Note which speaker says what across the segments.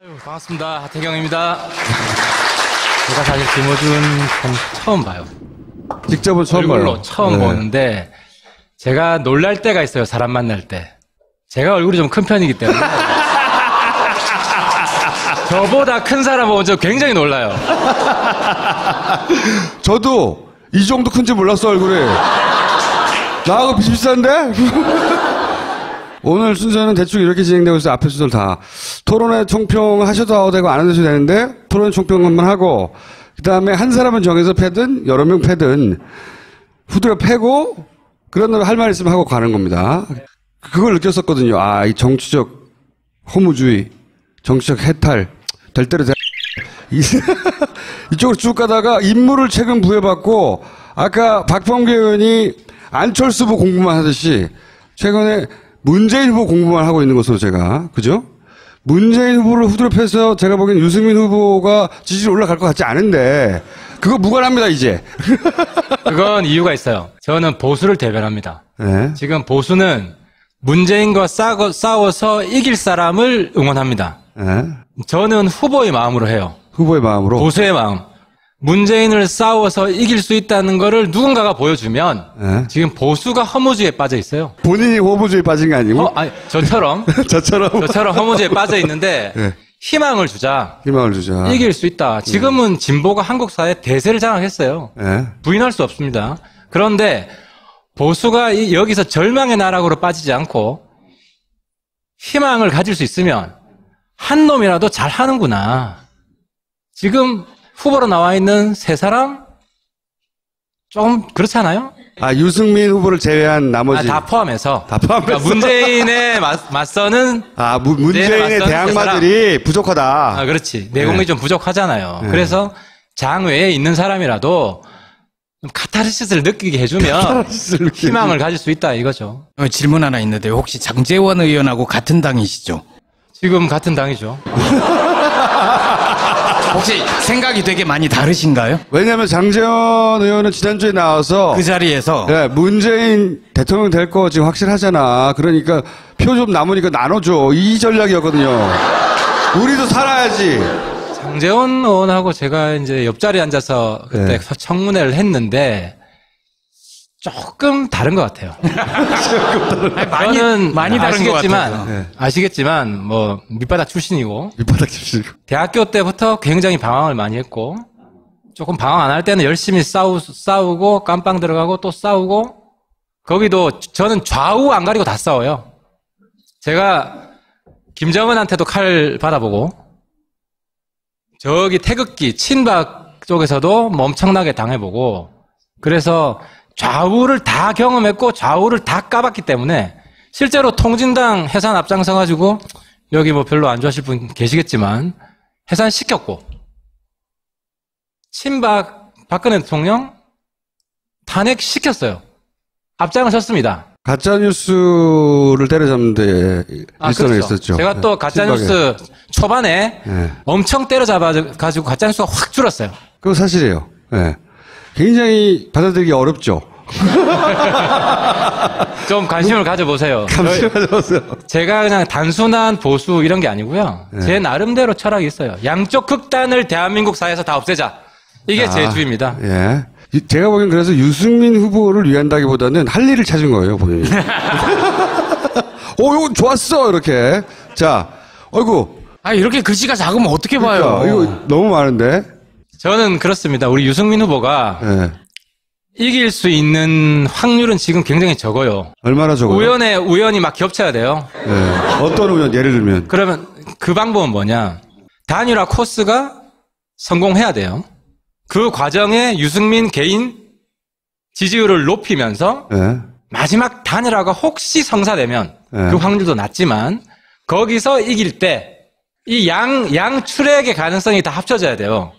Speaker 1: 반갑습니다. 하태경입니다. 제가 사실 김어준 편 처음 봐요.
Speaker 2: 직접은 처음 봐요.
Speaker 1: 얼굴로 처음 보는데 제가 놀랄 때가 있어요. 사람 만날 때. 제가 얼굴이 좀 큰 편이기 때문에 저보다 큰 사람 보면 저 굉장히 놀라요.
Speaker 2: 저도 이 정도 큰지 몰랐어, 얼굴이. 나하고 비슷비슷한데? 오늘 순서는 대충 이렇게 진행되고 있어요. 앞에 순서를 다. 토론회 총평 하셔도 되고 안 하셔도 되는데 토론회 총평 한번 하고 그 다음에 한 사람은 정해서 패든 여러 명 패든 후드려 패고 그런 날 할 말 있으면 하고 가는 겁니다. 그걸 느꼈었거든요. 아, 이 정치적 허무주의, 정치적 해탈, 될 대로 이쪽으로 쭉 가다가 임무를 최근 부여받고 아까 박범계 의원이 안철수 후보 공부만 하듯이 최근에 문재인 후보 공부만 하고 있는 것으로 제가, 그죠? 문재인 후보를 후드려 패서 제가 보기엔 유승민 후보가 지지율 올라갈 것 같지 않은데 그거 무관합니다, 이제.
Speaker 1: 그건 이유가 있어요. 저는 보수를 대변합니다.
Speaker 2: 네.
Speaker 1: 지금 보수는 문재인과 싸워서 이길 사람을 응원합니다.
Speaker 2: 네.
Speaker 1: 저는 후보의 마음으로 해요.
Speaker 2: 후보의 마음으로.
Speaker 1: 보수의 마음. 문재인을 싸워서 이길 수 있다는 거를 누군가가 보여주면
Speaker 2: 네.
Speaker 1: 지금 보수가 허무주의에 빠져 있어요.
Speaker 2: 본인이 허무주의에 빠진 게 아니고?
Speaker 1: 아니, 저처럼 저처럼 허무주의에 빠져 있는데
Speaker 2: 네.
Speaker 1: 희망을 주자.
Speaker 2: 희망을 주자.
Speaker 1: 이길 수 있다. 지금은 진보가 한국 사회에 대세를 장악했어요.
Speaker 2: 네.
Speaker 1: 부인할 수 없습니다. 그런데 보수가 여기서 절망의 나락으로 빠지지 않고 희망을 가질 수 있으면 한 놈이라도 잘 하는구나. 지금 후보로 나와 있는 세 사람 좀 그렇지 않아요?
Speaker 2: 아, 유승민 후보를 제외한 나머지.
Speaker 1: 다 포함해서.
Speaker 2: 다 포함해서.
Speaker 1: 그러니까 문재인에 맞서는.
Speaker 2: 아, 문재인의 대항마들이 부족하다.
Speaker 1: 아, 그렇지. 내공이
Speaker 2: 네.
Speaker 1: 좀 부족하잖아요.
Speaker 2: 네.
Speaker 1: 그래서 장외에 있는 사람이라도 좀 카타르시스를 느끼게 해주면 희망을 가질 수 있다 이거죠.
Speaker 3: 질문 하나 있는데 혹시 장제원 의원하고 같은 당이시죠?
Speaker 1: 지금 같은 당이죠.
Speaker 3: 혹시 생각이 되게 많이 다르신가요?
Speaker 2: 왜냐하면 장제원 의원은 지난주에 나와서
Speaker 3: 그 자리에서
Speaker 2: 네, 문재인 대통령 될 거 지금 확실하잖아. 그러니까 표 좀 남으니까 나눠줘. 이 전략이었거든요. 우리도 살아야지.
Speaker 1: 장제원 의원하고 제가 이제 옆자리에 앉아서 그때
Speaker 2: 네.
Speaker 1: 청문회를 했는데 조금 다른 것 같아요.
Speaker 3: 많이 다른 것 같아요.
Speaker 2: 네.
Speaker 1: 아시겠지만 뭐 밑바닥 출신이고
Speaker 2: 밑바닥 집신.
Speaker 1: 대학교 때부터 굉장히 방황을 많이 했고 조금 방황 안 할 때는 열심히 싸우고 깜빵 들어가고 또 싸우고 거기도 저는 좌우 안 가리고 다 싸워요. 제가 김정은한테도 칼 받아보고 저기 태극기 친박 쪽에서도 뭐 엄청나게 당해보고 그래서 좌우를 다 경험했고 좌우를 다 까봤기 때문에 실제로 통진당 해산 앞장서가지고 여기 뭐 별로 안 좋아하실 분 계시겠지만 해산시켰고 친박 박근혜 대통령 탄핵시켰어요. 앞장을 섰습니다.
Speaker 2: 가짜뉴스를 때려잡는데 일선에
Speaker 1: 그렇죠.
Speaker 2: 있었죠.
Speaker 1: 제가 또 가짜뉴스 초반에 엄청 때려잡아가지고 가짜뉴스가 확 줄었어요.
Speaker 2: 그거 사실이에요. 네. 굉장히 받아들이기 어렵죠.
Speaker 1: 좀 관심을 가져보세요.
Speaker 2: 관심을 가져보세요.
Speaker 1: 제가 그냥 단순한 보수 이런 게 아니고요. 제 나름대로 철학이 있어요. 양쪽 극단을 대한민국 사회에서 다 없애자. 이게 제 주의입니다.
Speaker 2: 예. 제가 보기엔 그래서 유승민 후보를 위한다기보다는 할 일을 찾은 거예요, 본인이. 이거 좋았어, 이렇게. 자, 어이구.
Speaker 3: 이렇게 글씨가 작으면 어떻게 봐요?
Speaker 2: 그러니까, 이거 너무 많은데.
Speaker 1: 저는 그렇습니다. 우리 유승민 후보가
Speaker 2: 예.
Speaker 1: 이길 수 있는 확률은 지금 굉장히 적어요.
Speaker 2: 얼마나 적어요?
Speaker 1: 우연이 막 겹쳐야 돼요.
Speaker 2: 예. 어떤 우연, 예를 들면.
Speaker 1: 그러면 그 방법은 뭐냐? 단일화 코스가 성공해야 돼요. 그 과정에 유승민 개인 지지율을 높이면서
Speaker 2: 예.
Speaker 1: 마지막 단일화가 혹시 성사되면 그 확률도 낮지만 거기서 이길 때 이 양출액의 가능성이 다 합쳐져야 돼요.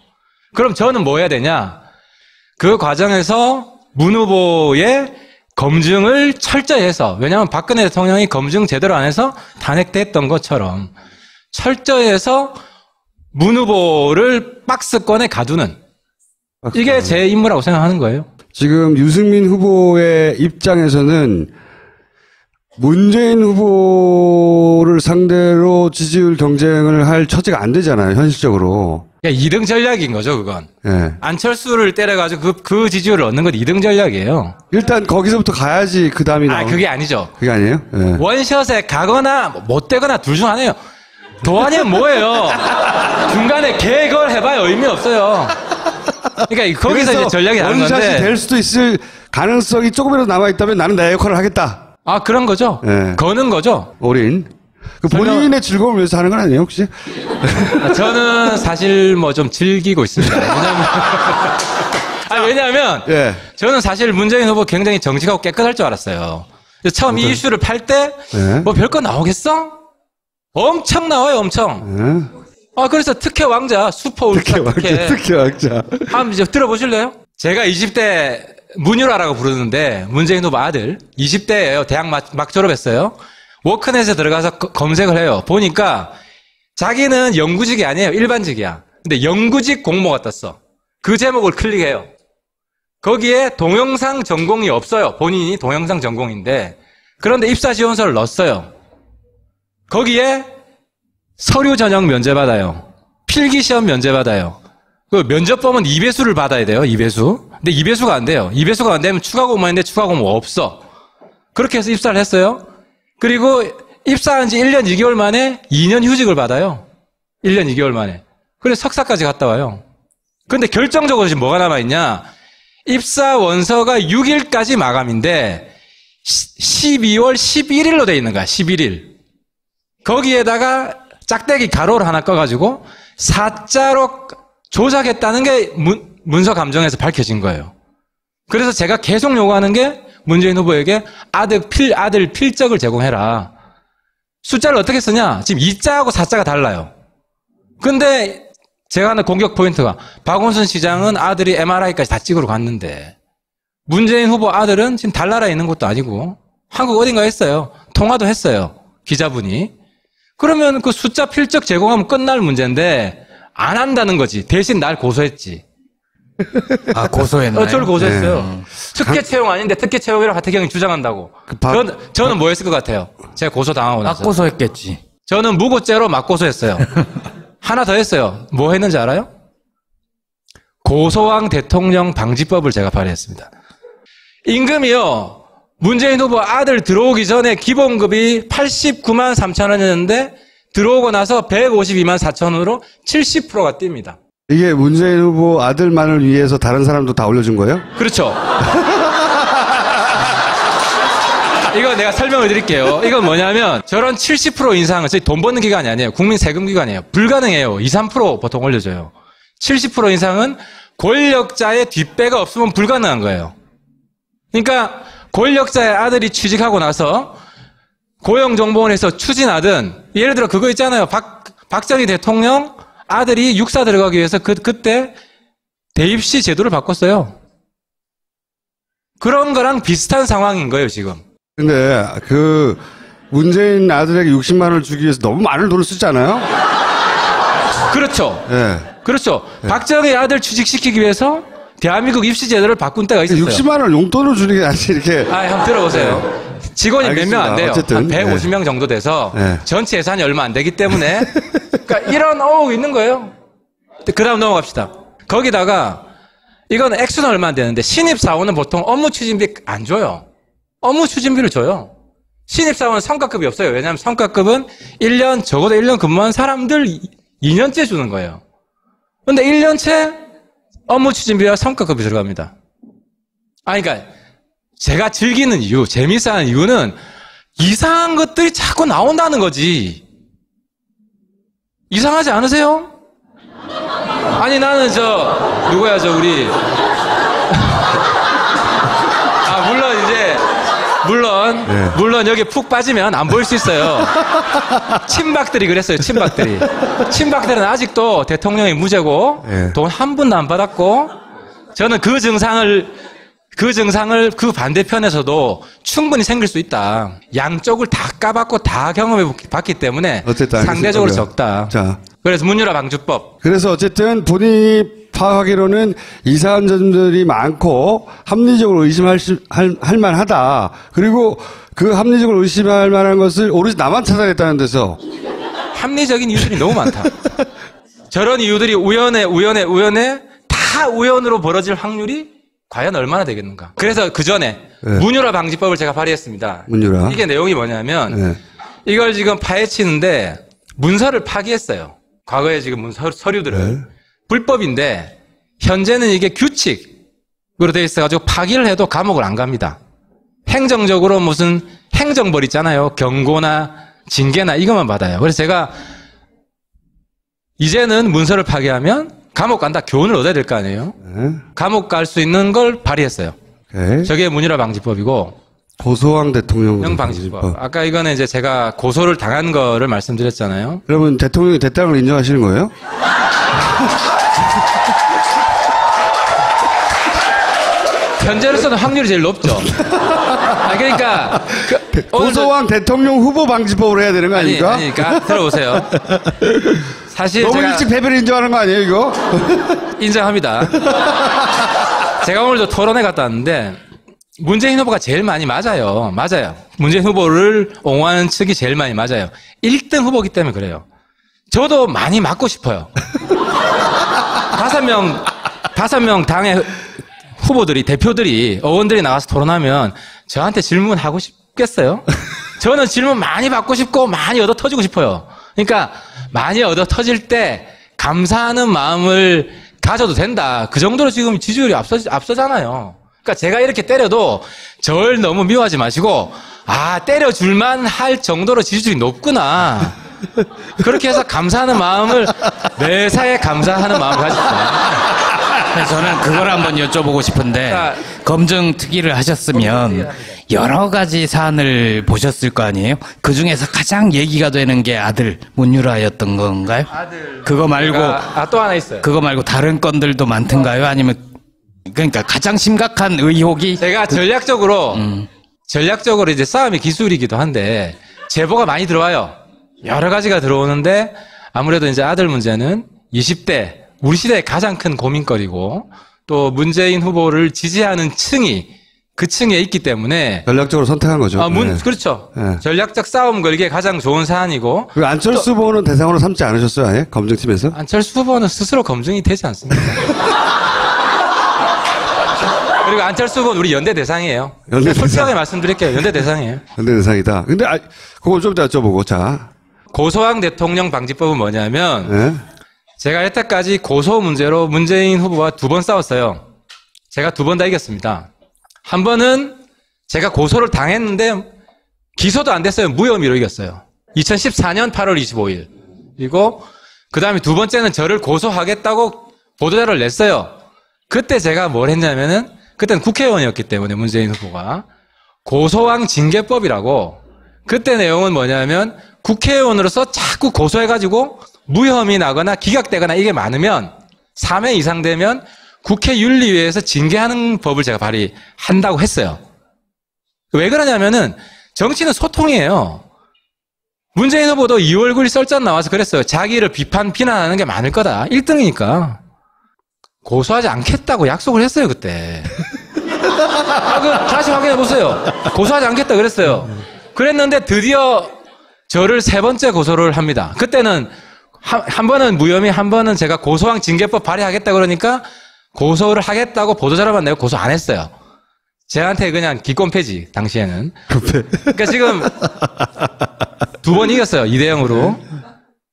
Speaker 1: 그럼 저는 뭐 해야 되냐? 그 과정에서 문 후보의 검증을 철저히 해서 왜냐하면 박근혜 대통령이 검증 제대로 안 해서 탄핵됐던 것처럼 철저히 해서 문 후보를 박스권에 가두는 이게 제 임무라고 생각하는 거예요.
Speaker 2: 지금 유승민 후보의 입장에서는 문재인 후보를 상대로 지지율 경쟁을 할 처지가 안 되잖아요, 현실적으로.
Speaker 1: 그러니까 2등 전략인 거죠, 그건.
Speaker 2: 예.
Speaker 1: 안철수를 때려가지고 그 지지율을 얻는 건 2등 전략이에요.
Speaker 2: 일단 거기서부터 가야지 그 다음이 나오.
Speaker 1: 그게 아니죠.
Speaker 2: 그게 아니에요? 예.
Speaker 1: 원샷에 가거나 못 되거나 둘 중 하나예요. 더 아니면 뭐예요? 중간에 개걸 해봐야 의미 없어요. 그러니까 거기서 이제 전략이 다른
Speaker 2: 원샷이
Speaker 1: 건데.
Speaker 2: 될 수도 있을 가능성이 조금이라도 남아있다면 나는 내 역할을 하겠다.
Speaker 1: 그런 거죠.
Speaker 2: 예.
Speaker 1: 거는 거죠.
Speaker 2: 올인. 그 본인의 즐거움을 위해서 하는 건 아니에요, 혹시?
Speaker 1: 저는 사실 뭐 좀 즐기고 있습니다. 왜냐하면
Speaker 2: 예.
Speaker 1: 저는 사실 문재인 후보 굉장히 정직하고 깨끗할 줄 알았어요. 처음 이 이슈를 팔 때 뭐
Speaker 2: 예.
Speaker 1: 별거 나오겠어? 엄청 나와요, 엄청.
Speaker 2: 예.
Speaker 1: 그래서 특혜 왕자, 슈퍼 울트라 특혜.
Speaker 2: 특히 왕자.
Speaker 1: 한번 이제 들어보실래요? 제가 20대 문유라라고 부르는데 문재인 후보 아들 20대예요. 대학 막 졸업했어요. 워크넷에 들어가서 검색을 해요. 보니까 자기는 영구직이 아니에요. 일반직이야. 근데 영구직 공모가 떴어. 그 제목을 클릭해요. 거기에 동영상 전공이 없어요. 본인이 동영상 전공인데. 그런데 입사 지원서를 넣었어요. 거기에 서류 전형 면제받아요. 필기시험 면제받아요. 그 면접범은 2배수를 받아야 돼요. 2배수. 근데 2배수가 안 돼요. 2배수가 안 되면 추가 공모인데 추가 공모 없어. 그렇게 해서 입사를 했어요. 그리고 입사한 지 1년 2개월 만에 2년 휴직을 받아요. 1년 2개월 만에. 그래서 석사까지 갔다 와요. 근데 결정적으로 지금 뭐가 남아있냐. 입사 원서가 6일까지 마감인데 12월 11일로 돼 있는 거야. 11일. 거기에다가 짝대기 가로를 하나 꺼가지고 사자로 조작했다는 게 문서 감정에서 밝혀진 거예요. 그래서 제가 계속 요구하는 게 문재인 후보에게 아들 필적을 제공해라. 숫자를 어떻게 쓰냐? 지금 2자하고 4자가 달라요. 근데 제가 하는 공격 포인트가 박원순 시장은 아들이 MRI까지 다 찍으러 갔는데 문재인 후보 아들은 지금 달나라에 있는 것도 아니고 한국 어딘가에 있어요. 통화도 했어요. 기자분이. 그러면 그 숫자 필적 제공하면 끝날 문제인데 안 한다는 거지. 대신 날 고소했지.
Speaker 3: 고소했나요?
Speaker 1: 저를 고소했어요.
Speaker 2: 네.
Speaker 1: 특혜 채용 아닌데 특혜 채용이라고 하태경이 주장한다고. 저는 뭐 했을 것 같아요? 제가 고소 당하고 나서.
Speaker 3: 고소했겠지.
Speaker 1: 저는 무고죄로 맞고소했어요. 하나 더 했어요. 뭐 했는지 알아요? 고소왕 대통령 방지법을 제가 발의했습니다. 임금이요. 문재인 후보 아들 들어오기 전에 기본급이 89만 3천 원이었는데 들어오고 나서 152만 4천 원으로 70%가 뜁니다.
Speaker 2: 이게 문재인 후보 아들만을 위해서 다른 사람도 다 올려준 거예요?
Speaker 1: 그렇죠. 이거 내가 설명을 드릴게요. 이건 뭐냐면 저런 70% 인상은 저희 돈 버는 기관이 아니에요. 국민 세금 기관이에요. 불가능해요. 2, 3% 보통 올려줘요. 70% 인상은 권력자의 뒷배가 없으면 불가능한 거예요. 그러니까 권력자의 아들이 취직하고 나서 고용정보원에서 추진하든 예를 들어 그거 있잖아요. 박정희 대통령 아들이 육사 들어가기 위해서 그때 대입시 제도를 바꿨어요. 그런 거랑 비슷한 상황인 거예요, 지금.
Speaker 2: 근데 그 문재인 아들에게 60만 원을 주기 위해서 너무 많은 돈을 쓰잖아요.
Speaker 1: 그렇죠.
Speaker 2: 예.
Speaker 1: 그렇죠. 박정희 아들 취직시키기 위해서 대한민국 입시 제도를 바꾼 때가 있었어요.
Speaker 2: 60만 원 용돈을 주는 게 아니지 이렇게.
Speaker 1: 한번 들어보세요. 직원이 몇 명 안 돼요.
Speaker 2: 어쨌든,
Speaker 1: 한 150명 정도 돼서 전체 예산이 얼마 안 되기 때문에 그러니까 이런 어우 있는 거예요. 그 다음 넘어갑시다. 거기다가 이건 액수는 얼마 안 되는데 신입사원은 보통 업무 추진비 안 줘요. 업무 추진비를 줘요. 신입사원은 성과급이 없어요. 왜냐하면 성과급은 1년 적어도 1년 근무한 사람들 2년째 주는 거예요. 그런데 1년째 업무 추진비와 성과급이 들어갑니다. 그러니까 제가 즐기는 이유, 재밌어 하는 이유는 이상한 것들이 자꾸 나온다는 거지. 이상하지 않으세요? 아니 나는 누구야 우리 물론 여기 푹 빠지면 안 보일 수 있어요. 친박들이 그랬어요. 친박들은 아직도 대통령이 무죄고 돈 한 푼도 안 받았고 저는 그 증상을 그 반대편에서도 충분히 생길 수 있다. 양쪽을 다 까봤고 다 경험해 봤기 때문에
Speaker 2: 어쨌든
Speaker 1: 상대적으로 적다.
Speaker 2: 자.
Speaker 1: 그래서 문유라 방지법.
Speaker 2: 그래서 어쨌든 본인이 파악하기로는 이상한 점들이 많고 합리적으로 할 만하다. 그리고 그 합리적으로 의심할 만한 것을 오로지 나만 찾아냈다는 데서
Speaker 1: 합리적인 이유들이 너무 많다. 저런 이유들이 우연에 다 우연으로 벌어질 확률이 과연 얼마나 되겠는가. 그래서 그 전에
Speaker 2: 네.
Speaker 1: 문유라 방지법을 제가 발의했습니다.
Speaker 2: 문유라.
Speaker 1: 이게 내용이 뭐냐면
Speaker 2: 네.
Speaker 1: 이걸 지금 파헤치는데 문서를 파기했어요. 과거에 지금 서류들을.
Speaker 2: 네.
Speaker 1: 불법인데 현재는 이게 규칙으로 되어 있어가지고 파기를 해도 감옥을 안 갑니다. 행정적으로 무슨 행정벌 있잖아요. 경고나 징계나 이것만 받아요. 그래서 제가 이제는 문서를 파기하면 감옥 간다. 교훈을 얻어야 될 거 아니에요.
Speaker 2: 네.
Speaker 1: 감옥 갈 수 있는 걸 발의했어요.
Speaker 2: 오케이.
Speaker 1: 저게 문유라 방지법이고
Speaker 2: 고소왕 대통령
Speaker 1: 방지법. 아까 이거는 이제 제가 고소를 당한 거를 말씀드렸잖아요.
Speaker 2: 그러면 대통령이 됐다는 걸 인정하시는 거예요?
Speaker 1: 현재로서는 확률이 제일 높죠. 그러니까
Speaker 2: 고소왕 대통령 후보 방지법을 해야 되는 거 아닙니까?
Speaker 1: 그러니까 들어보세요. 사실
Speaker 2: 너무
Speaker 1: 제가
Speaker 2: 일찍 패배를 인정하는 거 아니에요, 이거?
Speaker 1: 인정합니다. 제가 오늘도 토론회 갔다 왔는데 문재인 후보가 제일 많이 맞아요. 문재인 후보를 옹호하는 측이 제일 많이 맞아요. 1등 후보기 때문에 그래요. 저도 많이 맞고 싶어요. 5명 당의 후보들이, 대표들이, 의원들이 나와서 토론하면 저한테 질문하고 싶겠어요? 저는 질문 많이 받고 싶고 많이 얻어 터지고 싶어요. 그러니까 많이 얻어 터질 때 감사하는 마음을 가져도 된다. 그 정도로 지금 지지율이 앞서잖아요. 그러니까 제가 이렇게 때려도 절 너무 미워하지 마시고, 때려줄만 할 정도로 지지율이 높구나. 그렇게 해서 감사하는 마음을, 매사에 감사하는 마음을 가지세요.
Speaker 3: 저는 그걸 한번 여쭤보고 싶은데, 검증 특위를 하셨으면 여러 가지 사안을 보셨을 거 아니에요? 그 중에서 가장 얘기가 되는 게 아들 문유라였던 건가요? 그거 말고
Speaker 1: 또 하나 있어요.
Speaker 3: 그거 말고 다른 건들도 많던가요? 아니면 그러니까 가장 심각한 의혹이
Speaker 1: 제가 전략적으로 이제 싸움이 기술이기도 한데 제보가 많이 들어와요. 여러 가지가 들어오는데 아무래도 이제 아들 문제는 20대 우리 시대의 가장 큰 고민거리고 또 문재인 후보를 지지하는 그 층에 있기 때문에
Speaker 2: 전략적으로 선택한 거죠. 네.
Speaker 1: 그렇죠.
Speaker 2: 네.
Speaker 1: 전략적 싸움 걸기에 가장 좋은 사안이고.
Speaker 2: 그 안철수 후보는 대상으로 삼지 않으셨어요, 아예? 검증팀에서?
Speaker 1: 안철수 후보는 스스로 검증이 되지 않습니다. 그리고 안철수 후보는 우리 연대 대상이에요.
Speaker 2: 연대 대상.
Speaker 1: 솔직하게 말씀드릴게요. 연대 대상이에요.
Speaker 2: 연대 대상이다. 근데 그걸 좀 더 여쭤보고, 자.
Speaker 1: 고소왕 대통령 방지법은 뭐냐면
Speaker 2: 네?
Speaker 1: 제가 여태까지 고소 문제로 문재인 후보와 2번 싸웠어요. 제가 2번 다 이겼습니다. 한 번은 제가 고소를 당했는데 기소도 안 됐어요. 무혐의로 이겼어요. 2014년 8월 25일. 그리고 그 다음에 2번째는 저를 고소하겠다고 보도자료를 냈어요. 그때 제가 뭘 했냐면은 그때는 국회의원이었기 때문에 문재인 후보가 고소왕 징계법이라고 그때 내용은 뭐냐면 국회의원으로서 자꾸 고소해가지고 무혐의 나거나 기각되거나 이게 많으면 3회 이상 되면 국회 윤리위에서 징계하는 법을 제가 발의한다고 했어요. 왜 그러냐면은 정치는 소통이에요. 문재인 후보도 2월 9일 썰전 나와서 그랬어요. 자기를 비난하는 게 많을 거다. 1등이니까. 고소하지 않겠다고 약속을 했어요, 그때. 다시 확인해 보세요. 고소하지 않겠다 그랬어요. 그랬는데 드디어 저를 3번째 고소를 합니다. 그때는 한 번은 무혐의, 한 번은 제가 고소왕 징계법 발의하겠다 그러니까 고소를 하겠다고 보도자료만 내고 고소 안 했어요. 저한테 그냥 기권 폐지, 당시에는. 그러니까 지금 2번 이겼어요, 2대0으로.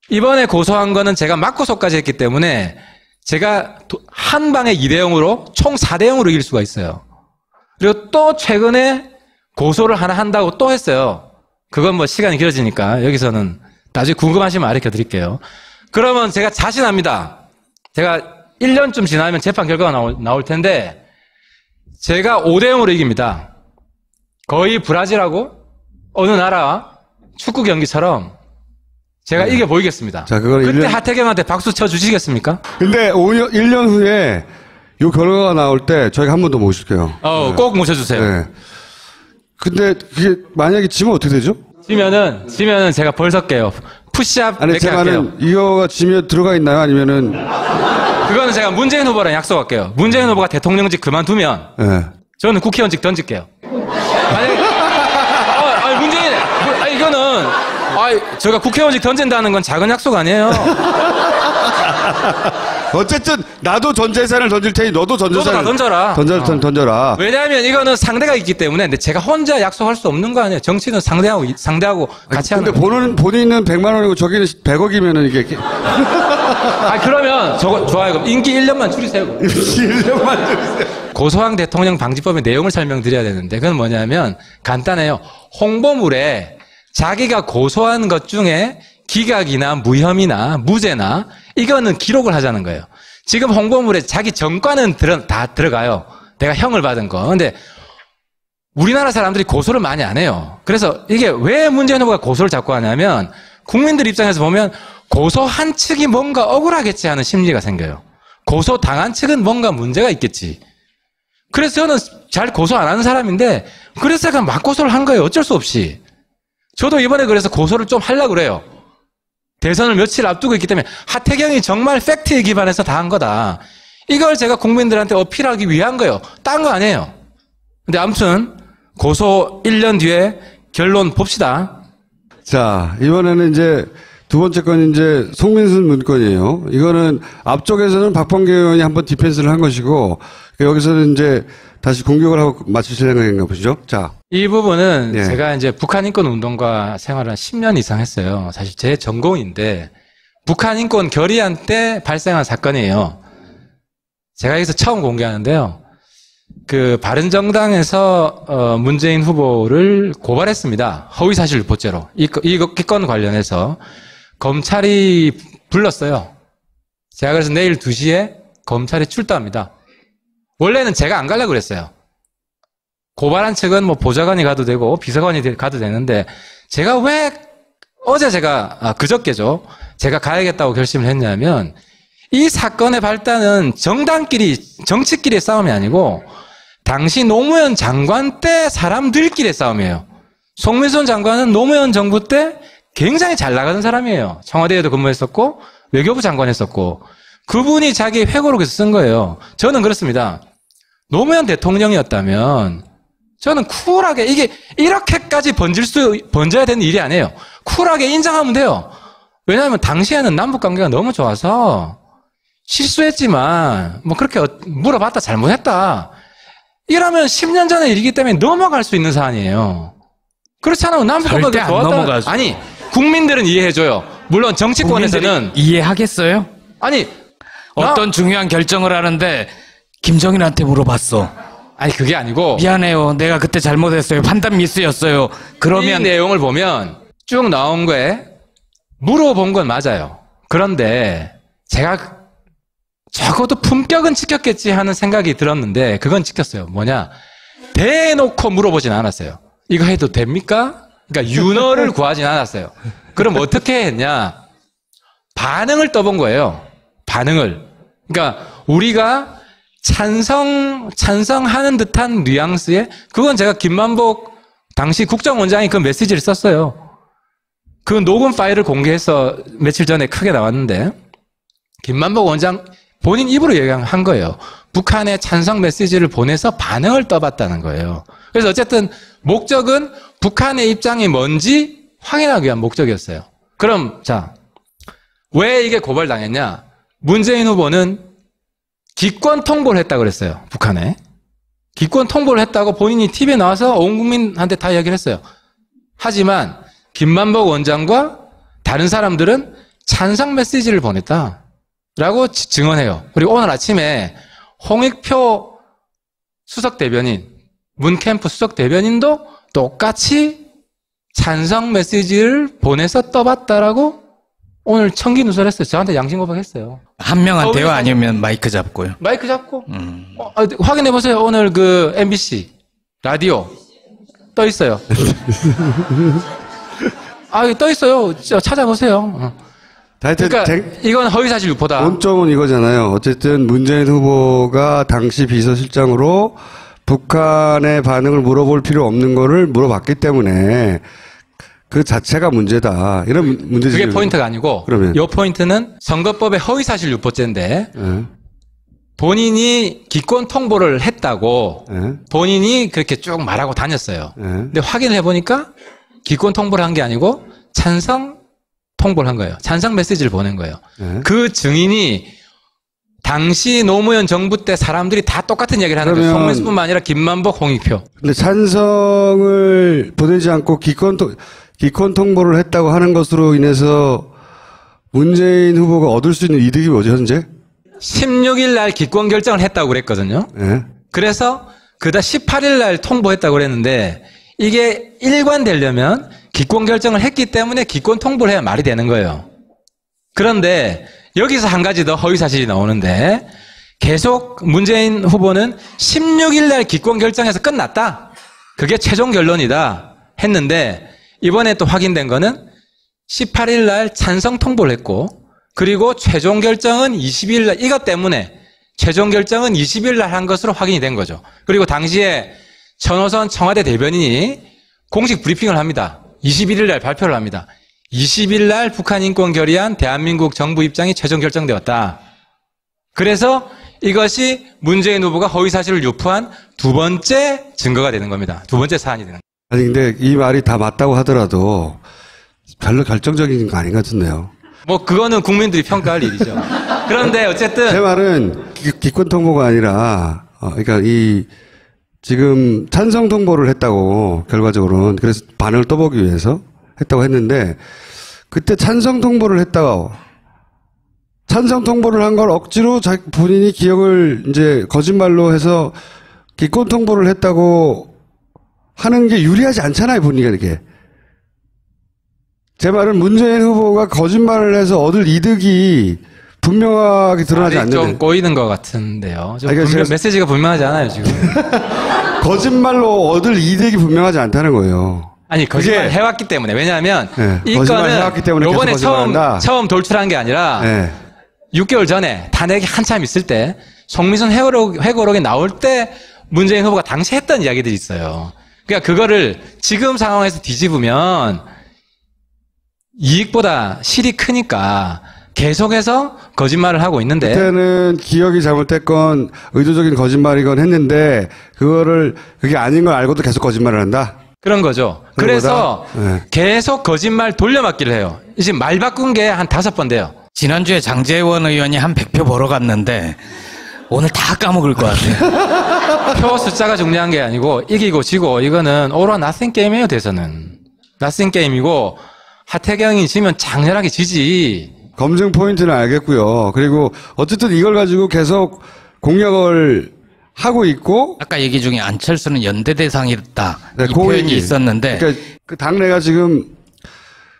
Speaker 1: 이번에 고소한 거는 제가 맞고소까지 했기 때문에 제가 한 방에 2대0으로 총 4대0으로 이길 수가 있어요. 그리고 또 최근에 고소를 하나 한다고 또 했어요. 그건 뭐 시간이 길어지니까 여기서는 나중에 궁금하시면 알려 드릴게요. 그러면 제가 자신합니다. 제가 1년쯤 지나면 재판 결과가 나올 텐데 제가 5대0으로 이깁니다. 거의 브라질하고 어느 나라 축구 경기처럼 제가 이겨 보이겠습니다.
Speaker 2: 자, 그걸
Speaker 1: 그때
Speaker 2: 1년...
Speaker 1: 하태경한테 박수 쳐주시겠습니까?
Speaker 2: 근데 1년 후에 요 결과가 나올 때 저희가 한 번 더 모실게요. 네.
Speaker 1: 꼭 모셔주세요.
Speaker 2: 네. 근데 그게 만약에 지면 어떻게 되죠?
Speaker 1: 지면은 제가 벌 섞게요. 푸시업
Speaker 2: 아니,
Speaker 1: 100개
Speaker 2: 제
Speaker 1: 할게요.
Speaker 2: 말은 이거가 지면 들어가 있나요? 아니면은
Speaker 1: 그거는 제가 문재인 후보랑 약속할게요. 문재인 후보가 대통령직 그만두면
Speaker 2: 네.
Speaker 1: 저는 국회의원직 던질게요. 아니 문재인, 이거는 제가 국회의원직 던진다는 건 작은 약속 아니에요.
Speaker 2: 어쨌든 나도 전 재산을 던질 테니 너도 전 재산을
Speaker 1: 던져라.
Speaker 2: 던져라.
Speaker 1: 왜냐하면 이거는 상대가 있기 때문에. 근데 제가 혼자 약속할 수 없는 거 아니에요. 정치는 상대하고 같이 하는.
Speaker 2: 근데 본인은 100만 원이고 저기는 100억이면은 이게.
Speaker 1: 그러면 좋아요. 그럼 임기 1년만 줄이세요.
Speaker 2: 1년만 줄이세요.
Speaker 1: 고소항 대통령 방지법의 내용을 설명드려야 되는데 그건 뭐냐면 간단해요. 홍보물에 자기가 고소한 것 중에 기각이나 무혐의나 무죄나 이거는 기록을 하자는 거예요. 지금 홍보물에 자기 전과는 다 들어가요. 내가 형을 받은 거. 근데 우리나라 사람들이 고소를 많이 안 해요. 그래서 이게 왜 문재인 후보가 고소를 자꾸 하냐면 국민들 입장에서 보면 고소한 측이 뭔가 억울하겠지 하는 심리가 생겨요. 고소 당한 측은 뭔가 문제가 있겠지. 그래서 저는 잘 고소 안 하는 사람인데 그래서 제가 막 고소를 한 거예요. 어쩔 수 없이. 저도 이번에 그래서 고소를 좀 하려고 그래요. 대선을 며칠 앞두고 있기 때문에 하태경이 정말 팩트에 기반해서 다 한 거다. 이걸 제가 국민들한테 어필하기 위한 거예요. 딴 거 아니에요. 근데 아무튼 고소 1년 뒤에 결론 봅시다.
Speaker 2: 자, 이번에는 이제 두 번째 건 이제 송민순 문건이에요. 이거는 앞쪽에서는 박범계 의원이 한번 디펜스를 한 것이고 여기서는 이제 다시 공격을 하고 맞추실 생각인가 보시죠. 자.
Speaker 1: 이 부분은
Speaker 2: 예.
Speaker 1: 제가 이제 북한 인권 운동가 생활을 한 10년 이상 했어요. 사실 제 전공인데 북한 인권 결의안 때 발생한 사건이에요. 제가 여기서 처음 공개하는데요. 그 바른정당에서 문재인 후보를 고발했습니다. 허위사실 유포죄로. 이 건 관련해서 검찰이 불렀어요. 제가 그래서 내일 2시에 검찰에 출두합니다. 원래는 제가 안 가려고 그랬어요. 고발한 측은 뭐 보좌관이 가도 되고 비서관이 가도 되는데 제가 왜 어제 그저께죠. 제가 가야겠다고 결심을 했냐면 이 사건의 발단은 정치끼리의 싸움이 아니고 당시 노무현 장관 때 사람들끼리의 싸움이에요. 송민순 장관은 노무현 정부 때 굉장히 잘 나가던 사람이에요. 청와대에도 근무했었고 외교부 장관 했었고 그분이 자기 회고록에서 쓴 거예요. 저는 그렇습니다. 노무현 대통령이었다면 저는 쿨하게 이게 이렇게까지 번져야 되는 일이 아니에요. 쿨하게 인정하면 돼요. 왜냐하면 당시에는 남북 관계가 너무 좋아서 실수했지만 뭐 그렇게 물어봤다 잘못했다 이러면 10년 전의 일이기 때문에 넘어갈 수 있는 사안이에요. 그렇지 않으면 남북 관계가 좋았다. 아니 국민들은 이해해줘요. 물론 정치권에서는
Speaker 3: 이해하겠어요?
Speaker 1: 아니
Speaker 3: 어떤 중요한 결정을 하는데 김정일한테 물어봤어.
Speaker 1: 아니 그게 아니고
Speaker 3: 미안해요. 내가 그때 잘못했어요. 판단 미스였어요. 그러면
Speaker 1: 이 내용을 보면 쭉 나온 거에 물어본 건 맞아요. 그런데 제가 적어도 품격은 지켰겠지 하는 생각이 들었는데 그건 지켰어요. 뭐냐? 대놓고 물어보진 않았어요. 이거 해도 됩니까? 그러니까 윤허를 구하진 않았어요. 그럼 어떻게 했냐? 반응을 떠본 거예요. 반응을. 그러니까 우리가 찬성하는 듯한 뉘앙스에 그건 제가 김만복 당시 국정원장이 그 메시지를 썼어요. 그 녹음 파일을 공개해서 며칠 전에 크게 나왔는데 김만복 원장 본인 입으로 얘기한 거예요. 북한에 찬성 메시지를 보내서 반응을 떠봤다는 거예요. 그래서 어쨌든 목적은 북한의 입장이 뭔지 확인하기 위한 목적이었어요. 그럼 자, 왜 이게 고발당했냐? 문재인 후보는 기권 통보를 했다고 그랬어요. 북한에. 기권 통보를 했다고 본인이 TV에 나와서 온 국민한테 다 이야기를 했어요. 하지만 김만복 원장과 다른 사람들은 찬성 메시지를 보냈다라고 증언해요. 그리고 오늘 아침에 홍익표 수석 대변인, 문캠프 수석 대변인도 똑같이 찬성 메시지를 보내서 떠봤다라고 오늘 청기누설했어요. 저한테 양심 고백했어요.
Speaker 3: 한 명한테요? 아니면 마이크 잡고요?
Speaker 1: 마이크 잡고. 확인해 보세요. 오늘 그 MBC 라디오 떠 있어요. 떠 있어요. 찾아보세요. 그러니까 이건 허위사실 유포다.
Speaker 2: 본점은 이거잖아요. 어쨌든 문재인 후보가 당시 비서실장으로 북한의 반응을 물어볼 필요 없는 거를 물어봤기 때문에 그 자체가 문제다. 이런 문제지.
Speaker 1: 그게 포인트가 아니고, 그러면 이 포인트는 선거법의 허위사실 유포죄인데, 본인이 기권 통보를 했다고
Speaker 2: 예.
Speaker 1: 본인이 그렇게 쭉 말하고 다녔어요.
Speaker 2: 예.
Speaker 1: 근데 확인을 해보니까 기권 통보를 한 게 아니고 찬성 통보를 한 거예요. 찬성 메시지를 보낸 거예요.
Speaker 2: 예.
Speaker 1: 그 증인이 당시 노무현 정부 때 사람들이 다 똑같은 얘기를 하는 거예요. 송민수뿐만 아니라 김만복, 홍익표.
Speaker 2: 근데 찬성을 보내지 않고 기권 통보를 했다고 하는 것으로 인해서 문재인 후보가 얻을 수 있는 이득이 뭐죠, 현재?
Speaker 1: 16일 날 기권 결정을 했다고 그랬거든요.
Speaker 2: 예.
Speaker 1: 그래서 그다 18일 날 통보했다고 그랬는데 이게 일관되려면 기권 결정을 했기 때문에 기권 통보를 해야 말이 되는 거예요. 그런데 여기서 한 가지 더 허위 사실이 나오는데 계속 문재인 후보는 16일 날 기권 결정해서 끝났다. 그게 최종 결론이다 했는데 이번에 또 확인된 거는 18일 날 찬성 통보를 했고 그리고 최종 결정은 20일 날 이것 때문에 최종 결정은 20일 날 한 것으로 확인이 된 거죠. 그리고 당시에 천호선 청와대 대변인이 공식 브리핑을 합니다. 21일 날 발표를 합니다. 20일 날 북한 인권 결의안 대한민국 정부 입장이 최종 결정되었다. 그래서 이것이 문재인 후보가 허위 사실을 유포한 두 번째 증거가 되는 겁니다. 두 번째 사안이 되는 겁니다.
Speaker 2: 아니, 근데 이 말이 다 맞다고 하더라도 별로 결정적인 거 아닌 것 같은데요.
Speaker 1: 뭐 그거는 국민들이 평가할 일이죠. 그런데 어쨌든
Speaker 2: 제 말은 기권 통보가 아니라 그러니까 지금 찬성 통보를 했다고 결과적으로는 그래서 반응을 떠보기 위해서 했다고 했는데 그때 찬성 통보를 했다가 찬성 통보를 한 걸 억지로 본인이 기억을 이제 거짓말로 해서 기권 통보를 했다고 하는 게 유리하지 않잖아요, 본인이 이렇게. 제 말은 문재인 후보가 거짓말을 해서 얻을 이득이 분명하게 드러나지 않는데.
Speaker 1: 좀 꼬이는 것 같은데요. 좀
Speaker 2: 그러니까
Speaker 1: 메시지가 분명하지 않아요, 지금.
Speaker 2: 거짓말로 얻을 이득이 분명하지 않다는 거예요.
Speaker 1: 아니, 거짓말 해왔기 때문에. 왜냐하면,
Speaker 2: 네,
Speaker 1: 이
Speaker 2: 거짓말 해왔기 때문에
Speaker 1: 건은 요번에
Speaker 2: 계속 거짓말한다.
Speaker 1: 처음 돌출한 게 아니라,
Speaker 2: 네.
Speaker 1: 6개월 전에 탄핵이 한참 있을 때, 송미순 회고록이 나올 때, 문재인 후보가 당시 했던 이야기들이 있어요. 그러니까 그거를 지금 상황에서 뒤집으면, 이익보다 실이 크니까 계속해서 거짓말을 하고 있는데
Speaker 2: 그때는 기억이 잘못됐건 의도적인 거짓말이건 했는데 그게 아닌 걸 알고도 계속 거짓말을 한다?
Speaker 1: 그런 거죠. 그래서
Speaker 2: 네.
Speaker 1: 계속 거짓말 돌려막기를 해요. 이제 말 바꾼 게 한 5번 돼요.
Speaker 3: 지난주에 장제원 의원이 한 100표 벌어 갔는데 오늘 다 까먹을 것 같아요.
Speaker 1: 표 숫자가 중요한 게 아니고 이기고 지고 이거는 all or nothing 게임이에요. 대선은. nothing 게임이고 하태경이 지면 장렬하게 지지.
Speaker 2: 검증 포인트는 알겠고요. 그리고 어쨌든 이걸 가지고 계속 공약을 하고 있고
Speaker 3: 아까 얘기 중에 안철수는 연대 대상이었다.
Speaker 2: 네,
Speaker 3: 이 표현이 있었는데
Speaker 2: 그러니까 그 당내가 지금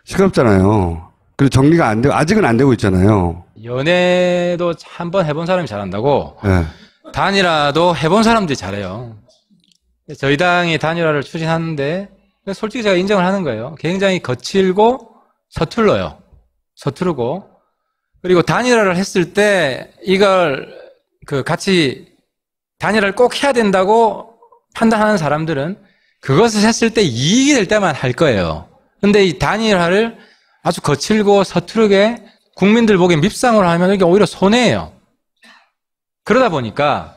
Speaker 2: 시끄럽잖아요. 그리고 정리가 안 되고 아직은 안 되고 있잖아요.
Speaker 1: 연애도 한번 해본 사람이 잘한다고
Speaker 2: 네.
Speaker 1: 단일화도 해본 사람들이 잘해요. 저희 당이 단일화를 추진하는데 솔직히 제가 인정을 하는 거예요. 굉장히 거칠고 서툴러요. 서투르고. 그리고 단일화를 했을 때 이걸 같이 단일화를 꼭 해야 된다고 판단하는 사람들은 그것을 했을 때 이익이 될 때만 할 거예요. 근데 이 단일화를 아주 거칠고 서투르게 국민들 보기에 밉상으로 하면 이게 오히려 손해예요. 그러다 보니까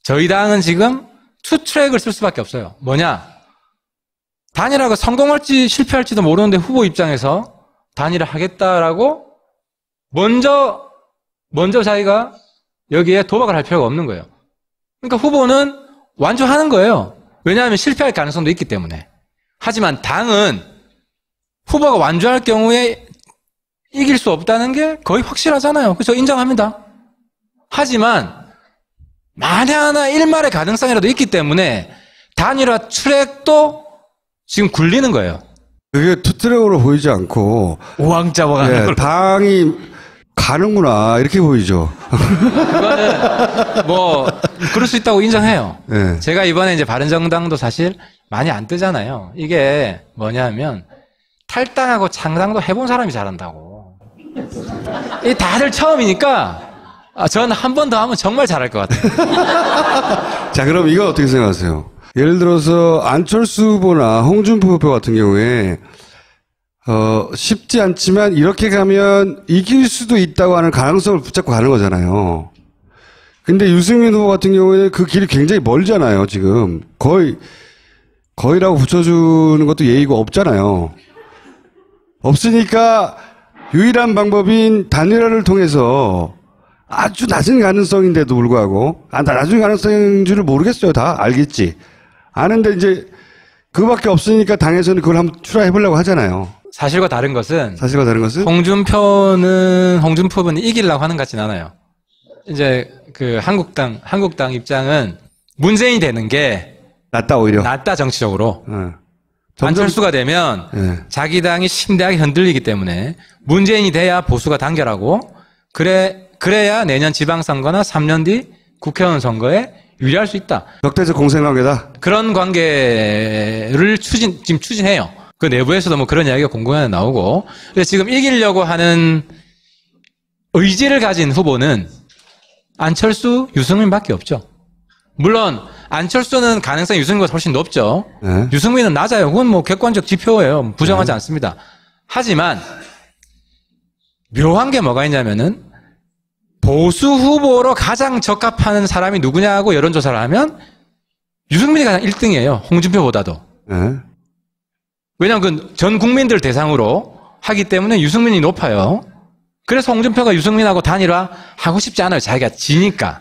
Speaker 1: 저희 당은 지금 투 트랙을 쓸 수밖에 없어요. 뭐냐? 단일화가 성공할지 실패할지도 모르는데 후보 입장에서 단일화 하겠다라고 먼저 자기가 여기에 도박을 할 필요가 없는 거예요. 그러니까 후보는 완주하는 거예요. 왜냐하면 실패할 가능성도 있기 때문에. 하지만 당은 후보가 완주할 경우에 이길 수 없다는 게 거의 확실하잖아요. 그래서 인정합니다. 하지만 만에 하나 일말의 가능성이라도 있기 때문에 단일화 트랙도 지금 굴리는 거예요.
Speaker 2: 그게 투트랙으로 보이지 않고
Speaker 3: 우왕 잡아가는 걸
Speaker 2: 당이 가는구나 이렇게 보이죠.
Speaker 1: 그거는 뭐 그럴 수 있다고 인정해요.
Speaker 2: 네.
Speaker 1: 제가 이번에 이제 바른정당도 사실 많이 안 뜨잖아요. 이게 뭐냐면 탈당하고 창당도 해본 사람이 잘한다고. 이 다들 처음이니까 전 한 번 더 하면 정말 잘할 것 같아요.
Speaker 2: 자, 그럼 이거 어떻게 생각하세요? 예를 들어서 안철수 후보나 홍준표 후보 같은 경우에 쉽지 않지만 이렇게 가면 이길 수도 있다고 하는 가능성을 붙잡고 가는 거잖아요. 근데 유승민 후보 같은 경우에는 그 길이 굉장히 멀잖아요, 지금. 거의라고 붙여주는 것도 예의가 없잖아요. 없으니까 유일한 방법인 단일화를 통해서 아주 낮은 가능성인데도 불구하고, 낮은 가능성인 줄을 모르겠어요. 다 알겠지. 아는데 이제 그거밖에 없으니까 당에서는 그걸 한번 출하해보려고 하잖아요.
Speaker 1: 사실과 다른 것은 홍준표 후보는 이기려고 하는 것 같진 않아요. 이제 그 한국당 입장은 문재인이 되는 게
Speaker 2: 낫다 오히려.
Speaker 1: 낫다 정치적으로. 안철수가 되면 자기 당이 심대하게 흔들리기 때문에 문재인이 돼야 보수가 단결하고 그래야 내년 지방선거나 3년 뒤 국회의원 선거에 유리할 수 있다.
Speaker 2: 적대적 공생관계다.
Speaker 1: 그런 관계를 지금 추진해요. 그 내부에서도 뭐 그런 이야기가 공공연히 나오고. 그래서 지금 이기려고 하는 의지를 가진 후보는 안철수, 유승민밖에 없죠. 물론 안철수는 가능성이 유승민보다 훨씬 높죠.
Speaker 2: 네.
Speaker 1: 유승민은 낮아요. 그건 뭐 객관적 지표예요. 부정하지 않습니다. 하지만 묘한 게 뭐가 있냐면은 보수 후보로 가장 적합하는 사람이 누구냐고 여론조사를 하면 유승민이 가장 1등이에요. 홍준표보다도.
Speaker 2: 네.
Speaker 1: 왜냐하면 그 전 국민들 대상으로 하기 때문에 유승민이 높아요. 그래서 홍준표가 유승민하고 단일화 하고 싶지 않아요. 자기가 지니까.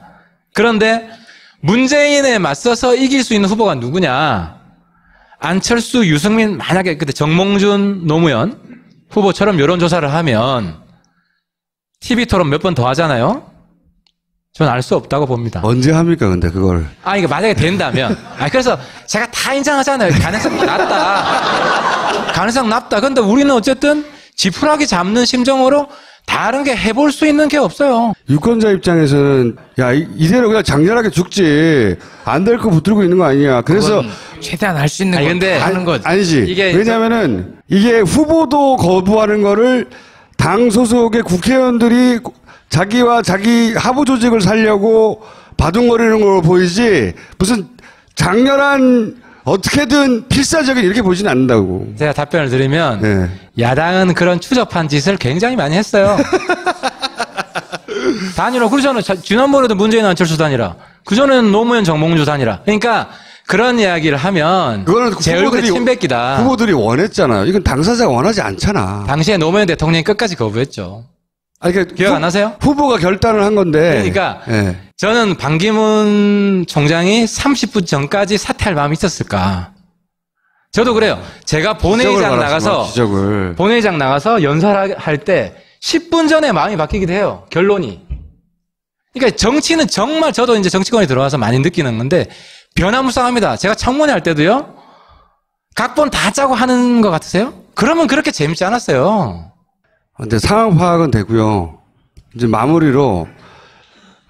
Speaker 1: 그런데 문재인에 맞서서 이길 수 있는 후보가 누구냐. 안철수, 유승민, 만약에 그때 정몽준, 노무현 후보처럼 여론조사를 하면 TV 토론 몇 번 더 하잖아요. 전 알 수 없다고 봅니다.
Speaker 2: 언제 합니까, 근데 그걸?
Speaker 1: 이게 만약에 된다면. 그래서 제가 다 인정하잖아요. 가능성이 낮다. 가능성 낮다. 근데 우리는 어쨌든 지푸라기 잡는 심정으로 다른 게 해볼 수 있는 게 없어요.
Speaker 2: 유권자 입장에서는 이대로 그냥 장렬하게 죽지 안 될 거 붙들고 있는 거 아니냐. 그래서
Speaker 3: 최대한 할 수 있는 건 하는 거지.
Speaker 2: 아니지. 왜냐면은 이게 후보도 거부하는 거를 당 소속의 국회의원들이 자기와 자기 하부 조직을 살려고 바둥거리는 걸로 보이지 무슨 장렬한 어떻게든 필사적인 이렇게 보지는 않는다고.
Speaker 1: 제가 답변을 드리면 야당은 그런 추접한 짓을 굉장히 많이 했어요. 단일화 그러잖아요. 지난번에도 문재인 안철수 단일화. 그전에는 노무현 정몽주 단일화. 그러니까 그런 이야기를 하면 제 얼굴에 침 뱉기다.
Speaker 2: 후보들이 원했잖아요. 이건 당사자가 원하지 않잖아.
Speaker 1: 당시에 노무현 대통령이 끝까지 거부했죠.
Speaker 2: 그러니까
Speaker 1: 기억 안 나세요?
Speaker 2: 후보가 결단을 한 건데.
Speaker 1: 그러니까 저는 반기문 총장이 30분 전까지 사퇴할 마음이 있었을까. 저도 그래요. 제가 본회의장 나가서 연설할 때 10분 전에 마음이 바뀌기도 해요. 결론이. 그러니까 정치는 정말 저도 이제 정치권에 들어와서 많이 느끼는 건데 변화무쌍합니다. 제가 청문회 할 때도요. 각본 다 짜고 하는 것 같으세요? 그러면 그렇게 재밌지 않았어요.
Speaker 2: 근데 상황 파악은 되고요. 이제 마무리로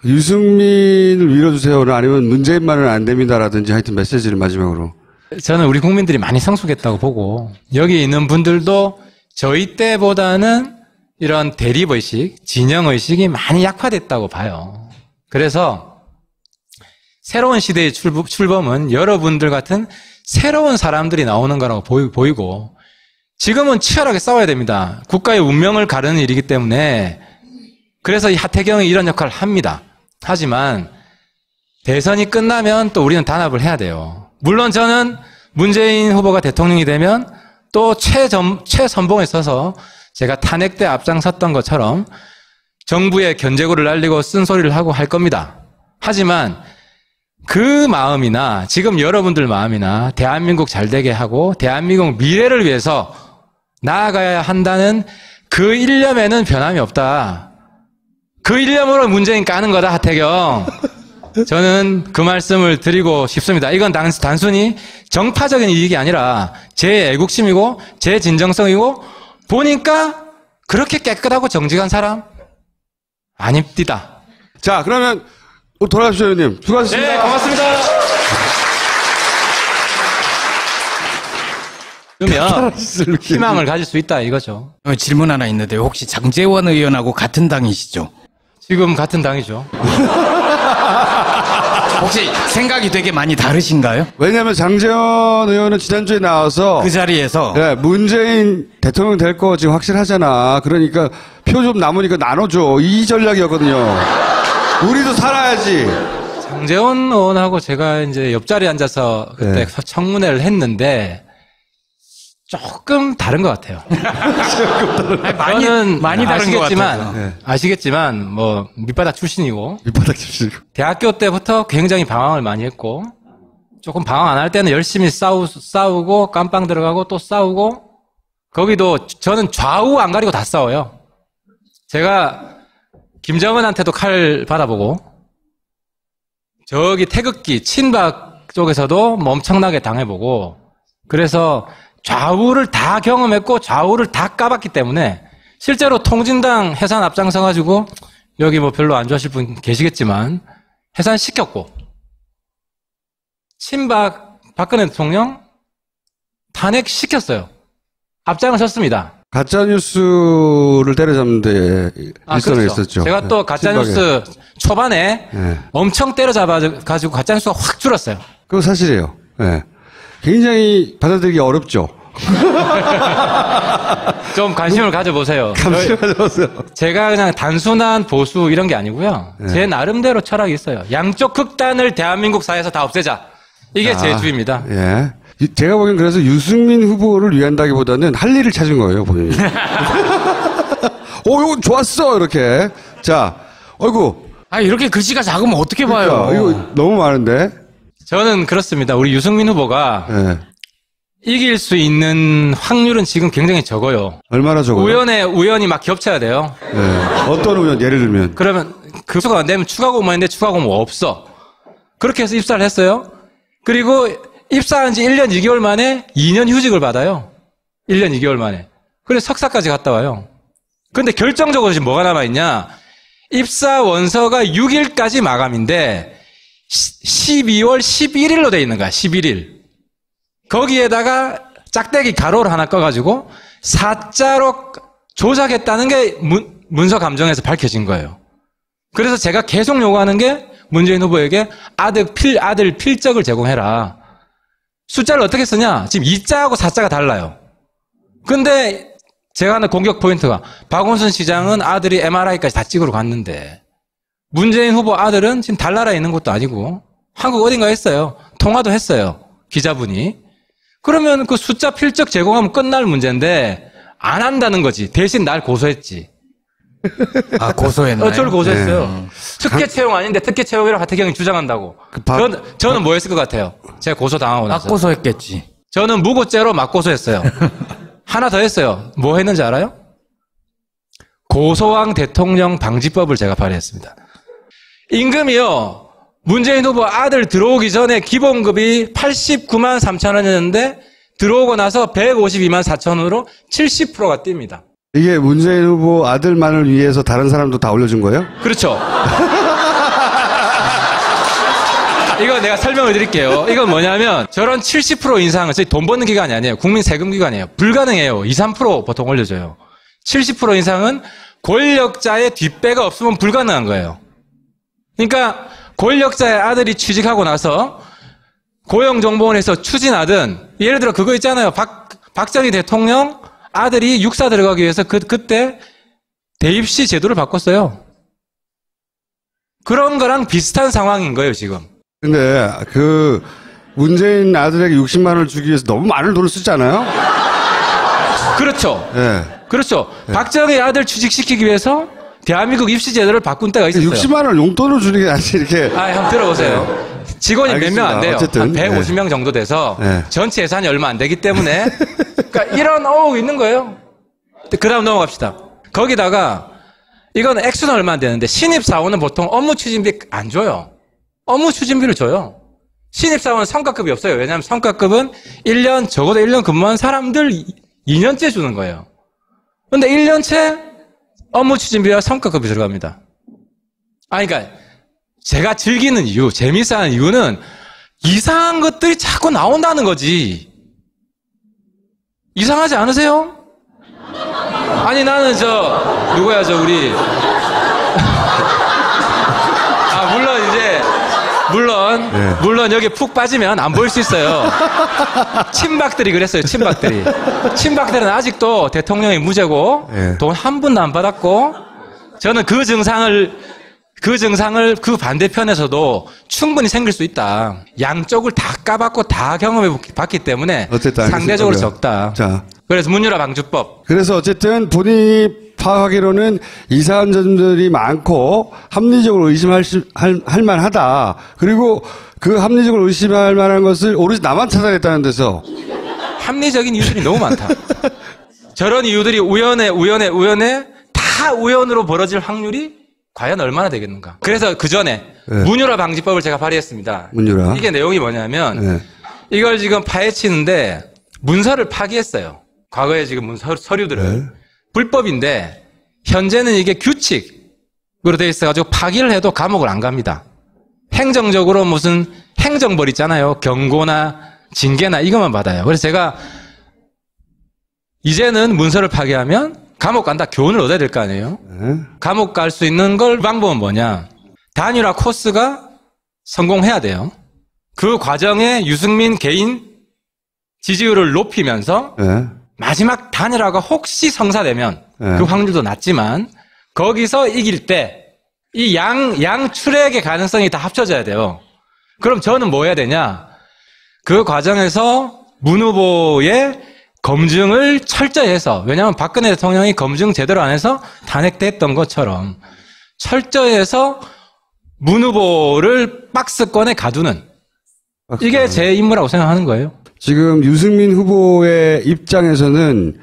Speaker 2: 유승민을 밀어주세요는 아니면 문재인만은 안 됩니다라든지 하여튼 메시지를 마지막으로.
Speaker 1: 저는 우리 국민들이 많이 성숙했다고 보고 여기 있는 분들도 저희 때보다는 이런 대립의식, 진영의식이 많이 약화됐다고 봐요. 그래서 새로운 시대의 출범은 여러분들 같은 새로운 사람들이 나오는 거라고 보이고 지금은 치열하게 싸워야 됩니다. 국가의 운명을 가르는 일이기 때문에 그래서 이 하태경이 이런 역할을 합니다. 하지만 대선이 끝나면 또 우리는 단합을 해야 돼요. 물론 저는 문재인 후보가 대통령이 되면 또 최선봉에 서서 제가 탄핵 때 앞장섰던 것처럼 정부의 견제구를 날리고 쓴소리를 하고 할 겁니다. 하지만 그 마음이나 지금 여러분들 마음이나 대한민국 잘되게 하고 대한민국 미래를 위해서 나아가야 한다는 그 일념에는 변함이 없다. 그 일념으로 문재인 까는 거다, 하태경. 저는 그 말씀을 드리고 싶습니다. 이건 단순히 정파적인 이익이 아니라 제 애국심이고 제 진정성이고 보니까 그렇게 깨끗하고 정직한 사람 아닙니다.
Speaker 2: 자, 그러면 돌아가십시오, 의원님. 수고하셨습니다.
Speaker 1: 네, 고맙습니다. 그러면 희망을 가질 수 있다 이거죠.
Speaker 3: 질문 하나 있는데 혹시 장제원 의원하고 같은 당이시죠?
Speaker 1: 지금 같은 당이죠.
Speaker 3: 혹시 생각이 되게 많이 다르신가요?
Speaker 2: 왜냐하면 장제원 의원은 지난주에 나와서
Speaker 3: 그 자리에서
Speaker 2: 문재인 대통령 될 거 지금 확실하잖아. 그러니까 표 좀 남으니까 나눠줘. 이 전략이었거든요. 우리도 살아야지.
Speaker 1: 장제원 의원하고 제가 이제 옆자리에 앉아서 그때
Speaker 2: 네.
Speaker 1: 청문회를 했는데 조금 다른 것 같아요. 저는
Speaker 3: 많이 다른 것
Speaker 1: 아시겠지만,
Speaker 3: 같아요.
Speaker 2: 네.
Speaker 1: 아시겠지만 뭐 밑바닥 출신이고
Speaker 2: 밑바닥 칩시고.
Speaker 1: 대학교 때부터 굉장히 방황을 많이 했고 조금 방황 안 할 때는 열심히 싸우고 깜빵 들어가고 또 싸우고 거기도 저는 좌우 안 가리고 다 싸워요. 제가 김정은한테도 칼 받아보고 저기 태극기 친박 쪽에서도 뭐 엄청나게 당해보고 그래서 좌우를 다 경험했고 좌우를 다 까봤기 때문에 실제로 통진당 해산 앞장서가지고 여기 뭐 별로 안 좋아하실 분 계시겠지만 해산시켰고 친박 박근혜 대통령 탄핵시켰어요. 앞장을 섰습니다.
Speaker 2: 가짜뉴스를 때려잡는데 일선에
Speaker 1: 그렇죠.
Speaker 2: 있었죠.
Speaker 1: 제가 또 가짜뉴스 초반에
Speaker 2: 네.
Speaker 1: 엄청 때려잡아가지고 가짜뉴스가 확 줄었어요.
Speaker 2: 그거 사실이에요. 네. 굉장히 받아들이기 어렵죠.
Speaker 1: 좀 관심을 가져보세요.
Speaker 2: 감시하셨어요.
Speaker 1: 제가 그냥 단순한 보수 이런 게 아니고요.
Speaker 2: 네.
Speaker 1: 제 나름대로 철학이 있어요. 양쪽 극단을 대한민국 사회에서 다 없애자. 이게 제 주의입니다.
Speaker 2: 예. 제가 보기엔 그래서 유승민 후보를 위한다기보다는 할 일을 찾은 거예요, 본인이. 이거 좋았어, 이렇게. 자, 어이구.
Speaker 3: 이렇게 글씨가 작으면 어떻게 봐요?
Speaker 2: 그러니까, 이거 너무 많은데.
Speaker 1: 저는 그렇습니다. 우리 유승민 후보가
Speaker 2: 예.
Speaker 1: 이길 수 있는 확률은 지금 굉장히 적어요.
Speaker 2: 얼마나 적어요?
Speaker 1: 우연이 막 겹쳐야 돼요.
Speaker 2: 예. 어떤 우연, 예를 들면.
Speaker 1: 그러면 그 수가 안 되면 추가 공무원인데 추가 공무원 없어. 그렇게 해서 입사를 했어요. 그리고 입사한 지 1년 2개월 만에 2년 휴직을 받아요. 1년 2개월 만에. 그래서 석사까지 갔다 와요. 근데 결정적으로 지금 뭐가 남아있냐. 입사 원서가 6일까지 마감인데 12월 11일로 돼 있는 거야. 11일. 거기에다가 짝대기 가로를 하나 꺼가지고 사자로 조작했다는 게 문서 감정에서 밝혀진 거예요. 그래서 제가 계속 요구하는 게 문재인 후보에게 아들 필적을 제공해라. 숫자를 어떻게 쓰냐? 지금 2자하고 4자가 달라요. 근데 제가 하는 공격 포인트가 박원순 시장은 아들이 MRI까지 다 찍으러 갔는데 문재인 후보 아들은 지금 달나라에 있는 것도 아니고 한국 어딘가에 있어요. 통화도 했어요. 기자분이. 그러면 그 숫자 필적 제공하면 끝날 문제인데 안 한다는 거지. 대신 날 고소했지.
Speaker 3: 고소했나요?
Speaker 1: 저를 고소했어요. 특혜 채용 아닌데 특혜 채용이라고 하태경이 주장한다고. 저는 뭐 했을 것 같아요? 제가 고소당하고 나서.
Speaker 3: 고소했겠지.
Speaker 1: 저는 무고죄로 맞고소했어요. 하나 더 했어요. 뭐 했는지 알아요? 고소왕 대통령 방지법을 제가 발의했습니다. 임금이요. 문재인 후보 아들 들어오기 전에 기본급이 89만 3천 원이었는데 들어오고 나서 152만 4천 원으로 70%가 뜁니다.
Speaker 2: 이게 문재인 후보 아들만을 위해서 다른 사람도 다 올려준 거예요?
Speaker 1: 그렇죠. 이거 내가 설명을 드릴게요. 이건 뭐냐면 저런 70% 인상은 저희 돈 버는 기관이 아니에요. 국민 세금 기관이에요. 불가능해요. 2, 3% 보통 올려줘요. 70% 인상은 권력자의 뒷배가 없으면 불가능한 거예요. 그러니까 권력자의 아들이 취직하고 나서 고용정보원에서 추진하든 예를 들어 그거 있잖아요. 박정희 대통령 아들이 육사 들어가기 위해서 그때 대입시 제도를 바꿨어요. 그런 거랑 비슷한 상황인 거예요, 지금.
Speaker 2: 근데 그 문재인 아들에게 60만 원을 주기 위해서 너무 많은 돈을 쓰잖아요.
Speaker 1: 그렇죠.
Speaker 2: 예.
Speaker 1: 그렇죠. 박정희 아들 취직시키기 위해서 대한민국 입시 제도를 바꾼 때가 있었어요.
Speaker 2: 60만 원 용돈을 주는 게 아니지 이렇게.
Speaker 1: 한번 들어보세요. 직원이 몇 명 안 돼요.
Speaker 2: 어쨌든,
Speaker 1: 한 150명 정도 돼서
Speaker 2: 네.
Speaker 1: 전체 예산이 얼마 안 되기 때문에 그러니까 이런 어우 있는 거예요. 그 다음 넘어갑시다. 거기다가 이건 액수는 얼마 안 되는데 신입사원은 보통 업무 추진비 안 줘요. 업무 추진비를 줘요. 신입사원은 성과급이 없어요. 왜냐하면 성과급은 1년 적어도 1년 근무한 사람들 2년째 주는 거예요. 근데 1년째 업무 추진비와 성과급이 들어갑니다. 그러니까 제가 즐기는 이유, 재밌어 하는 이유는 이상한 것들이 자꾸 나온다는 거지. 이상하지 않으세요? 아니 나는 누구야 우리 물론 여기 푹 빠지면 안 보일 수 있어요. 친박들이 그랬어요. 친박들은 아직도 대통령이 무죄고 돈 한 푼도 안 받았고 저는 그 증상을 그 증상을 그 반대편에서도 충분히 생길 수 있다. 양쪽을 다 까봤고 다 경험해 봤기 때문에
Speaker 2: 어쨌든
Speaker 1: 상대적으로
Speaker 2: 알겠습니다.
Speaker 1: 적다.
Speaker 2: 자.
Speaker 1: 그래서 문유라 방주법.
Speaker 2: 그래서 어쨌든 본인이 파악하기로는 이상한 점들이 많고 합리적으로 할 만하다. 그리고 그 합리적으로 의심할 만한 것을 오로지 나만 찾아냈다는 데서
Speaker 1: 합리적인 이유들이 너무 많다. 저런 이유들이 우연에 다 우연으로 벌어질 확률이 과연 얼마나 되겠는가. 그래서 그 전에
Speaker 2: 네.
Speaker 1: 문유라 방지법을 제가 발의했습니다.
Speaker 2: 문유라.
Speaker 1: 이게 내용이 뭐냐면
Speaker 2: 네.
Speaker 1: 이걸 지금 파헤치는데 문서를 파기했어요. 과거에 지금 서류들을.
Speaker 2: 네.
Speaker 1: 불법인데 현재는 이게 규칙으로 되어 있어가지고 파기를 해도 감옥을 안 갑니다. 행정적으로 무슨 행정벌 있잖아요. 경고나 징계나 이것만 받아요. 그래서 제가 이제는 문서를 파기하면 감옥 간다. 교훈을 얻어야 될 거 아니에요.
Speaker 2: 네.
Speaker 1: 감옥 갈 수 있는 방법은 뭐냐. 단일화 코스가 성공해야 돼요. 그 과정에 유승민 개인 지지율을 높이면서
Speaker 2: 네.
Speaker 1: 마지막 단일화가 혹시 성사되면
Speaker 2: 네.
Speaker 1: 그 확률도 낮지만 거기서 이길 때 이 양 출액의 가능성이 다 합쳐져야 돼요. 그럼 저는 뭐 해야 되냐? 그 과정에서 문 후보의 검증을 철저히 해서, 왜냐하면 박근혜 대통령이 검증 제대로 안 해서 탄핵됐던 것처럼 철저히 해서 문 후보를 박스권에 가두는, 이게 제 임무라고 생각하는 거예요.
Speaker 2: 지금 유승민 후보의 입장에서는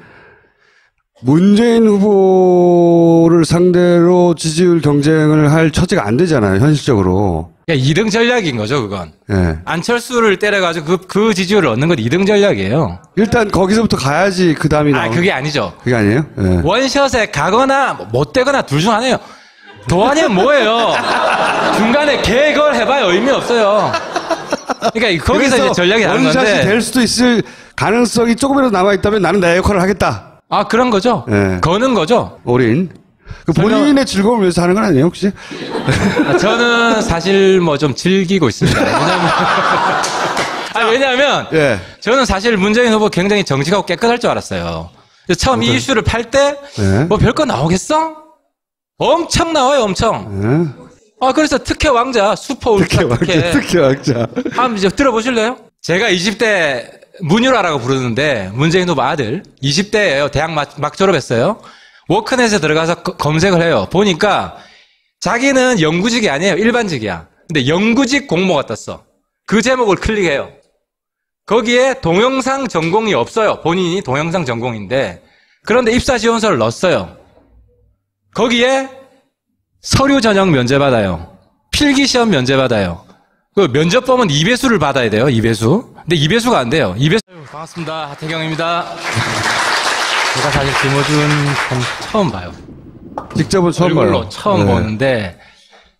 Speaker 2: 문재인 후보를 상대로 지지율 경쟁을 할 처지가 안 되잖아요, 현실적으로.
Speaker 1: 그러니까 2등 전략인 거죠, 그건.
Speaker 2: 네.
Speaker 1: 안철수를 때려가지고 그 지지율을 얻는 건 2등 전략이에요.
Speaker 2: 일단 거기서부터 가야지 그 다음이 나오는.
Speaker 1: 그게 아니죠.
Speaker 2: 그게 아니에요? 네.
Speaker 1: 원샷에 가거나 못 되거나 둘 중 하나예요. 더 아니면 뭐예요? 중간에 개걸 해봐야 의미 없어요. 그러니까 거기서 이제 전략이 나는
Speaker 2: 원샷이
Speaker 1: 건데.
Speaker 2: 될 수도 있을 가능성이 조금이라도 남아있다면 나는 내 역할을 하겠다.
Speaker 1: 그런 거죠.
Speaker 2: 네.
Speaker 1: 거는 거죠.
Speaker 2: 올인. 그 본인의 즐거움을 위해서 하는 건 아니에요, 혹시?
Speaker 1: 저는 사실 뭐 좀 즐기고 있습니다. 왜냐하면
Speaker 2: 예.
Speaker 1: 저는 사실 문재인 후보 굉장히 정직하고 깨끗할 줄 알았어요. 처음 이 이슈를 팔 때
Speaker 2: 네.
Speaker 1: 뭐 별거 나오겠어? 엄청 나와요, 엄청.
Speaker 2: 예.
Speaker 1: 그래서 특혜 왕자, 슈퍼 울트라 특혜.
Speaker 2: 특혜 왕자.
Speaker 1: 한번 이제 들어보실래요? 제가 20대 문유라라고 부르는데 문재인 후보 아들 20대예요. 대학 막 졸업했어요. 워크넷에 들어가서 검색을 해요. 보니까 자기는 영구직이 아니에요. 일반직이야. 근데 영구직 공모가 떴어. 그 제목을 클릭해요. 거기에 동영상 전공이 없어요. 본인이 동영상 전공인데 그런데 입사 지원서를 넣었어요. 거기에 서류 전형 면제받아요. 필기시험 면제받아요. 그 면접범은 2배수를 받아야 돼요. 2배수. 근데 2배수가 안 돼요. 2배수. 반갑습니다. 하태경입니다. 제가 사실 김어준 처음 봐요.
Speaker 2: 직접은 처음 봐요.
Speaker 1: 얼굴로 처음 보는데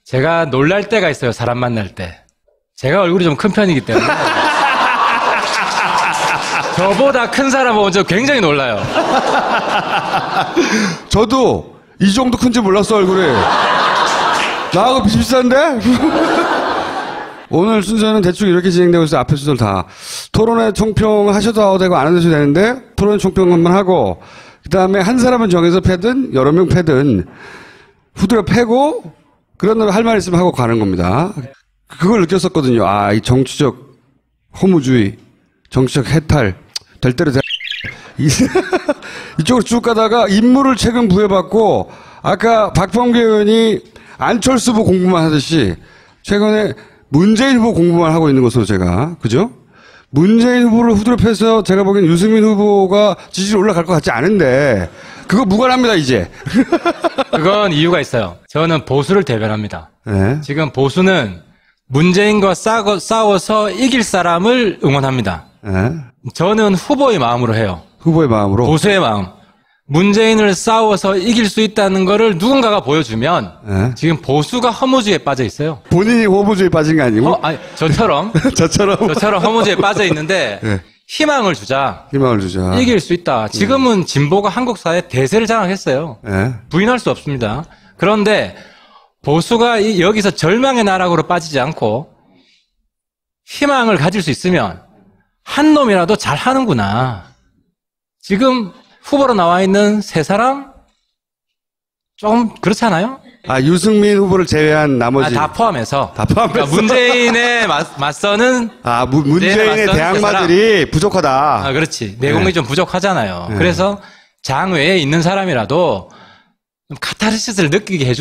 Speaker 1: 제가 놀랄 때가 있어요. 사람 만날 때. 제가 얼굴이 좀 큰 편이기 때문에 저보다 큰 사람 보면 저 굉장히 놀라요.
Speaker 2: 저도 이 정도 큰지 몰랐어, 얼굴이. 나하고 비슷비슷한데? 오늘 순서는 대충 이렇게 진행되고 있어요. 앞에 순서를 다. 토론회 총평 하셔도 되고 안 하셔도 되는데 토론회 총평만 하고 그 다음에 한 사람은 정해서 패든 여러 명 패든 후드려 패고 그런 다음에 할 말 있으면 하고 가는 겁니다. 그걸 느꼈었거든요. 이 정치적 허무주의, 정치적 해탈, 될 대로 이쪽으로 쭉 가다가 임무를 최근 부여받고 아까 박범계 의원이 안철수 후보 공부만 하듯이 최근에 문재인 후보 공부만 하고 있는 것으로 제가, 그죠? 문재인 후보를 후드려 패서 제가 보기엔 유승민 후보가 지지율 올라갈 것 같지 않은데 그거 무관합니다, 이제.
Speaker 1: 그건 이유가 있어요. 저는 보수를 대변합니다.
Speaker 2: 네.
Speaker 1: 지금 보수는 문재인과 싸워서 이길 사람을 응원합니다.
Speaker 2: 네.
Speaker 1: 저는 후보의 마음으로 해요.
Speaker 2: 후보의 마음으로.
Speaker 1: 보수의 마음. 문재인을 싸워서 이길 수 있다는 거를 누군가가 보여주면
Speaker 2: 네.
Speaker 1: 지금 보수가 허무주의에 빠져 있어요.
Speaker 2: 본인이 허무주의에 빠진 게 아니고.
Speaker 1: 저처럼 저처럼 허무주의에 빠져 있는데
Speaker 2: 네.
Speaker 1: 희망을 주자.
Speaker 2: 희망을 주자.
Speaker 1: 이길 수 있다. 지금은 진보가 한국 사회에 대세를 장악했어요.
Speaker 2: 네.
Speaker 1: 부인할 수 없습니다. 그런데 보수가 여기서 절망의 나락으로 빠지지 않고 희망을 가질 수 있으면 한 놈이라도 잘 하는구나. 지금 후보로 나와 있는 세 사람 좀 그렇지 않아요?
Speaker 2: 아, 유승민 후보를 제외한 나머지.
Speaker 1: 다 포함해서.
Speaker 2: 다 포함해서.
Speaker 1: 그러니까 문재인에 맞서는.
Speaker 2: 아, 문재인의 대항마들이 부족하다.
Speaker 1: 아, 그렇지. 내공이
Speaker 2: 네.
Speaker 1: 좀 부족하잖아요.
Speaker 2: 네.
Speaker 1: 그래서 장 외에 있는 사람이라도 좀 카타르시스를 느끼게 해줘.